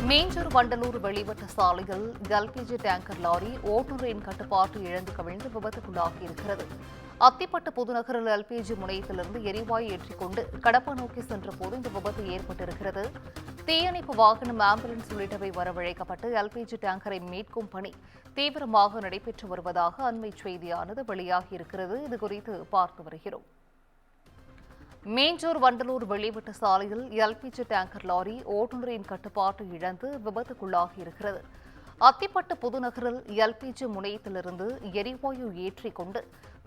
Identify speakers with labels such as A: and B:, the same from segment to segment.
A: மீஞ்சூர் வண்டலூர் வெளிவட்ட சாலையில் LPG tanker lorry ஓட்டுநரின் கட்டுப்பாட்டு இழந்து கவிழ்ந்து விபத்துக்குள்ளாகியிருக்கிறது. அத்திப்பட்டு புதுநகரில் எல்பிஜி முனையத்திலிருந்து எரிவாயு ஏற்றிக்கொண்டு கடப்பா நோக்கி சென்றபோது இந்த விபத்து ஏற்பட்டிருக்கிறது. தீயணைப்பு வாகனம், ஆம்புலன்ஸ் உள்ளிட்டவை வரவழைக்கப்பட்டு எல்பிஜி டேங்கரை மீட்கும் பணி தீவிரமாக நடைபெற்று வருவதாக அண்மை செய்தியானது வெளியாகியிருக்கிறது. இதுகுறித்து பார்த்து வருகிறோம். மீஞ்சூர் வண்டலூர் வெளிவட்ட சாலையில் எல்பிஜி டேங்கர் லாரி ஓட்டுநரின் கட்டுப்பாட்டு இழந்து விபத்துக்குள்ளாகியிருக்கிறது. அத்திப்பட்டு புதுநகரில் எல்பிஜி முனையத்திலிருந்து எரிவாயு ஏற்றிக்கொண்டு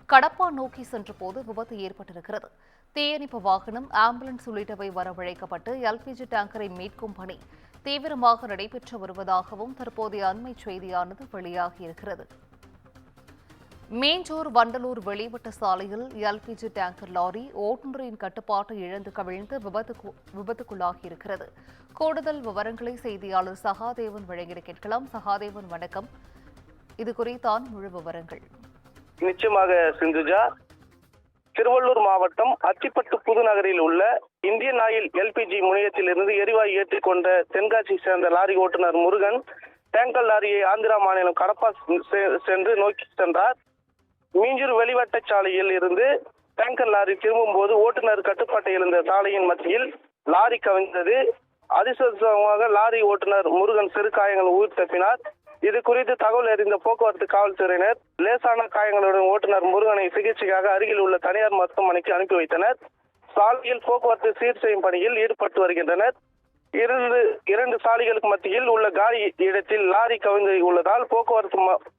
A: கடப்பா நோக்கி சென்றபோது விபத்து ஏற்பட்டிருக்கிறது. தீயணைப்பு வாகனம், ஆம்புலன்ஸ் உள்ளிட்டவை வரவழைக்கப்பட்டு எல்பிஜி டேங்கரை மீட்கும் பணி தீவிரமாக நடைபெற்று வருவதாகவும் தற்போதைய அண்மை செய்தியானது வெளியாகியிருக்கிறது. மீஞ்சூர் வண்டலூர் வெளிவட்ட சாலையில் எல்பிஜி டேங்கர் லாரி ஓட்டுநரின் கட்டுப்பாட்டு இழந்து கவிழ்ந்து விபத்துக்குள்ளாகியிருக்கிறது. கூடுதல் விவரங்களை செய்தியாளர் சகாதேவன் வழங்கிட கேட்கலாம். சகாதேவன், வணக்கம். இது குறித்தான் முழு விவரங்கள்.
B: நிச்சயமாக சிந்துஜா, திருவள்ளூர் மாவட்டம் அத்திப்பட்டு புதுநகரில் உள்ள இந்தியன் ஆயில் எல்பிஜி முனையத்திலிருந்து எரிவாயு ஏற்றிக்கொண்ட தென்காசி சேர்ந்த லாரி ஓட்டுநர் முருகன் டேங்கர் லாரியை ஆந்திரா மாநிலம் கடப்பா சென்று நோக்கி சென்றார். மீஞ்சூர் வெளிவட்ட சாலையில் இருந்து டேங்கர் லாரி திரும்பும் போது ஓட்டுநர் கட்டுப்பாட்டை இழந்த சாலையின் மத்தியில் லாரி கவிழ்ந்தது. அதிர்ஷ்டவசமாக லாரி ஓட்டுநர் முருகன் சிறு காயங்கள் உயிர் தப்பினார். இது குறித்து தகவல் அறிந்த போக்குவரத்து காவல்துறையினர் லேசான காயங்களுடன் ஓட்டுநர் முருகனை சிகிச்சைக்காக அருகில் உள்ள தனியார் மருத்துவமனைக்கு அனுப்பி வைத்தனர். சாலையில் போக்குவரத்து சீர் செய்யும் பணியில் ஈடுபட்டு வருகின்றனர். இரண்டு சாலைகளுக்கு மத்தியில் உள்ள காலி இடத்தில் லாரி கவிழ்ந்து உள்ளதால் போக்குவரத்து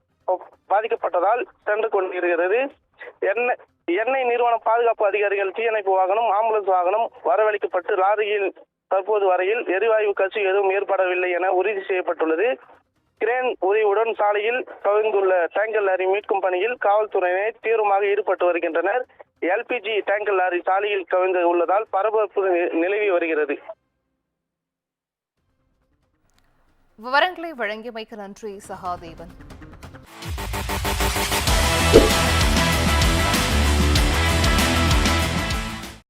B: பாதிக்கப்பட்டதால் சென்று கொண்டிருக்கிறது. எண்ணெய் நிறுவன பாதுகாப்பு அதிகாரிகள், தீயணைப்பு வாகனம், ஆம்புலன்ஸ் வாகனம் வரவழைக்கப்பட்டு லாரியில் தற்போது வரையில் எரிவாயு கசிவு எதுவும் ஏற்படவில்லை என உறுதி செய்யப்பட்டுள்ளது. கிரேன் உதவியுடன் சாலையில் கவிழ்ந்துள்ள டேங்கர் லாரி மீட்கும் பணியில் காவல்துறையினர் தீவிரமாக ஈடுபட்டு வருகின்றனர். எல்பிஜி டேங்கர் லாரி சாலையில் கவிழ்ந்து உள்ளதால் பரபரப்பு நிலவி வருகிறது.
A: விவரங்களை வழங்கியமைக்கு நன்றி சகாதேவன்.